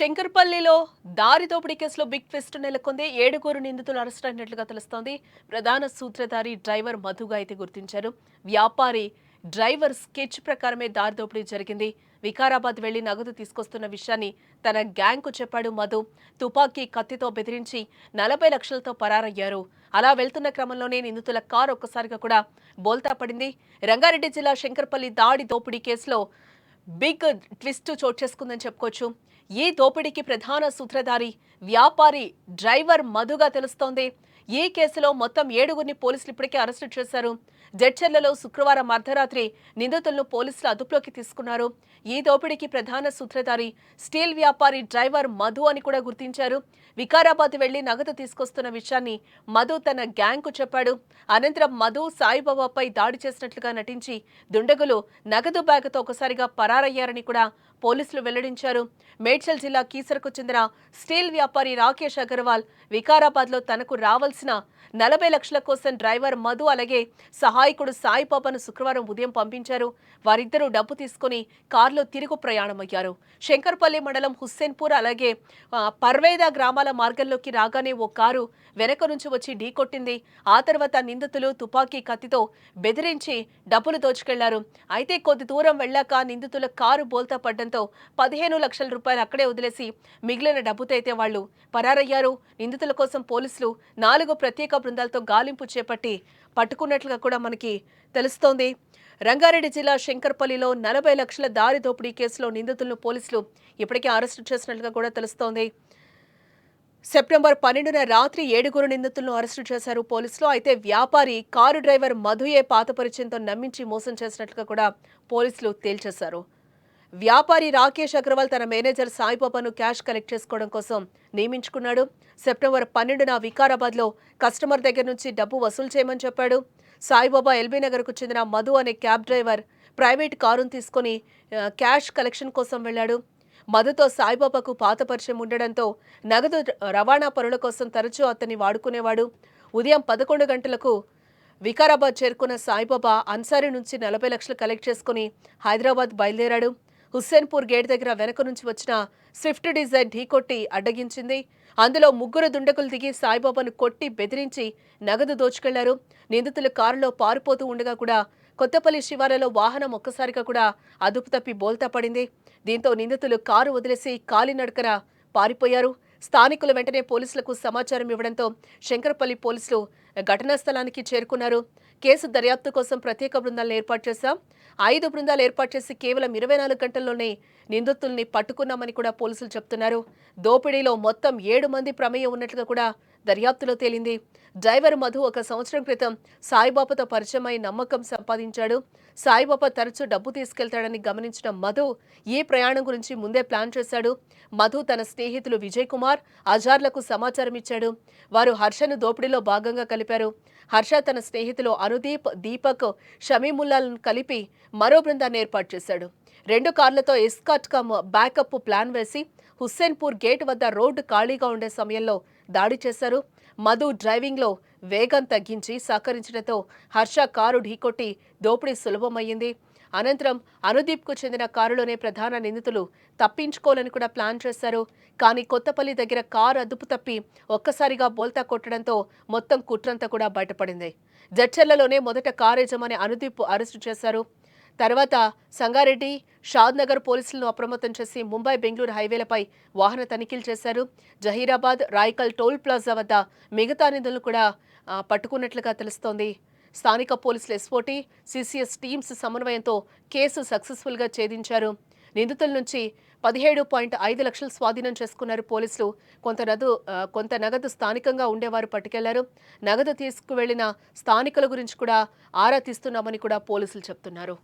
శంకర్పల్లిలో దారి దోపిడీ కేసులో బిగ్ ట్విస్ట్ నెలకొంది. 7 నిందితులు అరెస్ట్ అయినట్లుగా తెలుస్తోంది. ప్రధాన సూత్రధారి డ్రైవర్ మధుగా అయితే గుర్తించారు. వ్యాపారి డ్రైవర్ స్కెచ్ ప్రకారమే దారి దోపిడీ జరిగింది. వికారాబాద్ వెళ్లి నగదు తీసుకొస్తున్న విషయాన్ని తన గ్యాంగ్కు చెప్పాడు మధు. తుపాకీ కత్తితో బెదిరించి 40 లక్షలతో పరారయ్యారు. అలా వెళ్తున్న క్రమంలోనే నిందితుల కారు ఒక్కసారిగా కూడా బోల్తా పడింది. రంగారెడ్డి జిల్లా శంకర్పల్లి దాడి దోపిడీ కేసులో బిగ్ ట్విస్ట్ చోటు చేసుకుందని చెప్పుకోవచ్చు. ఈ దోపిడీకి ప్రధాన సూత్రధారి వ్యాపారి డ్రైవర్ మధుగా తెలుస్తోంది. ఈ కేసులో మొత్తం 7గురిని పోలీసులు ఇప్పటికే అరెస్టు చేశారు. జడ్చర్లలో శుక్రవారం అర్ధరాత్రి నిందితులను పోలీసులు అదుపులోకి తీసుకున్నారు. ఈ దోపిడీకి ప్రధాన సూత్రధారి స్టీల్ వ్యాపారి డ్రైవర్ మధు అని కూడా గుర్తించారు. వికారాబాద్ వెళ్లి నగదు తీసుకొస్తున్న విషయాన్ని మధు తన గ్యాంగ్కు చెప్పాడు. అనంతరం మధు సాయిబాబాపై దాడి చేసినట్లుగా నటించి దుండగులు నగదు బ్యాగుతో ఒకసారిగా పరారయ్యారని కూడా పోలీసులు వెల్లడించారు. మేడ్చల్ జిల్లా కీసరకు చెందిన స్టీల్ వ్యాపారి రాకేష్ అగర్వాల్ వికారాబాద్లో తనకు రావాల్సిన 40 లక్షల కోసం డ్రైవర్ మధు అలాగే సహాయకుడు సాయిబాబాను శుక్రవారం ఉదయం పంపించారు. వారిద్దరూ డబ్బు తీసుకుని కారులో తిరుగు ప్రయాణమయ్యారు. శంకర్పల్లి మండలం హుస్సేన్పూర్ అలాగే పర్వేదా గ్రామాల మార్గంలోకి రాగానే ఓ కారు వెనక నుంచి వచ్చి ఢీకొట్టింది. ఆ తర్వాత నిందితులు తుపాకీ కత్తితో బెదిరించి డబ్బులు దోచుకెళ్లారు. అయితే కొద్ది దూరం వెళ్లాక నిందితుల కారు బోల్తా పడ్డంతో 15 లక్షల రూపాయలు అక్కడే వదిలేసి మిగిలిన డబ్బుతో అయితే వాళ్లు పరారయ్యారు. నిందితుల కోసం పోలీసులు 4 ప్రత్యేక బృందాలతో గాలింపు చేపట్టి పట్టుకున్నట్లుగా కూడా మనకి తెలుస్తోంది. రంగారెడ్డి జిల్లా శంకర్పల్లిలో 40 లక్షల దారి దోపిడీ కేసులో నిందితులను పోలీసులు ఇప్పటికే అరెస్టు చేసినట్లుగా కూడా తెలుస్తోంది. సెప్టెంబర్ 12న రాత్రి 7 నిందితులను అరెస్టు చేశారు పోలీసులు. అయితే వ్యాపారి కారు డ్రైవర్ మధుయే పాత పరిచయంతో నమ్మించి మోసం చేసినట్లుగా కూడా పోలీసులు తేల్చేశారు. వ్యాపారి రాకేష్ అగర్వాల్ తన మేనేజర్ సాయిబాబాను క్యాష్ కలెక్ట్ చేసుకోవడం కోసం నియమించుకున్నాడు. సెప్టెంబర్ 12న వికారాబాద్లో కస్టమర్ దగ్గర నుంచి డబ్బు వసూలు చేయమని చెప్పాడు. సాయిబాబా ఎల్బీ నగర్కు చెందిన మధు అనే క్యాబ్ డ్రైవర్ ప్రైవేట్ కారును తీసుకుని క్యాష్ కలెక్షన్ కోసం వెళ్లాడు. మధుతో సాయిబాబాకు పాత పరిచయం ఉండడంతో నగదు రవాణా పనుల కోసం తరచూ అతన్ని వాడుకునేవాడు. ఉదయం 11 గంటలకు వికారాబాద్ చేరుకున్న సాయిబాబా అన్సారీ నుంచి 40 లక్షలు కలెక్ట్ చేసుకుని హైదరాబాద్ బయలుదేరాడు. హుస్సేన్పూర్ గేట్ దగ్గర వెనక నుంచి వచ్చిన స్విఫ్ట్ డిజైర్ ఢీకొట్టి అడ్డగించింది. అందులో 3 దుండగులు దిగి సాయిబాబాను కొట్టి బెదిరించి నగదు దోచుకెళ్లారు. నిందితులు కారులో పారిపోతూ ఉండగా కూడా కొత్తపల్లి శివారులో వాహనం ఒక్కసారిగా కూడా అదుపు తప్పి బోల్తా పడింది. దీంతో నిందితులు కారు వదిలేసి కాలినడకన పారిపోయారు. స్థానికులు వెంటనే పోలీసులకు సమాచారం ఇవ్వడంతో శంకర్పల్లి పోలీసులు ఘటనా స్థలానికి చేరుకున్నారు. కేసు దర్యాప్తు కోసం ప్రత్యేక బృందాలను ఏర్పాటు చేశాం. 5 బృందాలు ఏర్పాటు చేసి కేవలం 24 గంటల్లోనే నిందితుల్ని పట్టుకున్నామని కూడా పోలీసులు చెప్తున్నారు. దోపిడీలో మొత్తం 7 మంది ప్రమేయం ఉన్నట్లుగా కూడా దర్యాప్తులో తేలింది. డ్రైవర్ మధు 1 సంవత్సరం క్రితం సాయిబాబాతో పరిచయమై నమ్మకం సంపాదించాడు. సాయిబాబా తరచూ డబ్బు తీసుకెళ్తాడని గమనించిన మధు ఈ ప్రయాణం గురించి ముందే ప్లాన్ చేశాడు. మధు తన స్నేహితులు విజయ్ కుమార్, అజార్లకు సమాచారం ఇచ్చాడు. వారు హర్షను దోపిడీలో భాగంగా కలిపారు. హర్ష తన స్నేహితులు అనుదీప్, దీపక్, షమీముల్లాలను కలిపి మరో బృందాన్ని ఏర్పాటు చేశాడు. 2 కార్లతో ఎస్కాట్ కమ్ బ్యాకప్ ప్లాన్ వేసి హుస్సేన్పూర్ గేట్ వద్ద రోడ్డు ఖాళీగా ఉండే సమయంలో దాడి చేశారు. మధు డ్రైవింగ్లో వేగం తగ్గించి సహకరించడంతో హర్ష కారు ఢీకొట్టి దోపిడీ సులభమయ్యింది. అనంతరం అనుదీప్కు చెందిన కారులోనే ప్రధాన నిందితులు తప్పించుకోవాలని కూడా ప్లాన్ చేశారు. కానీ కొత్తపల్లి దగ్గర కారు అదుపు తప్పి ఒక్కసారిగా బోల్తా కొట్టడంతో మొత్తం కుట్రంతా కూడా బయటపడింది. జడ్చర్లలోనే మొదట కారు యజమాని అనుదీప్ అరెస్టు చేశారు. తర్వాత సంగారెడ్డి, షాద్నగర్ పోలీసులను అప్రమత్తం చేసి ముంబై బెంగళూరు హైవేలపై వాహన తనిఖీలు చేశారు. జహీరాబాద్, రాయ్కల్ టోల్ ప్లాజా వద్ద మిగతా నిందితులను కూడా పట్టుకున్నట్లుగా తెలుస్తోంది. స్థానిక పోలీసులు ఎస్ఓటీ, సిసిఎస్ టీమ్స్ సమన్వయంతో కేసు సక్సెస్ఫుల్గా ఛేదించారు. నిందితుల నుంచి 17.5 లక్షలు స్వాధీనం చేసుకున్నారు పోలీసులు. కొంత నగదు స్థానికంగా ఉండేవారు పట్టుకెళ్లారు. నగదు తీసుకువెళ్లిన స్థానికుల గురించి కూడా ఆరా తీస్తున్నామని కూడా పోలీసులు చెప్తున్నారు.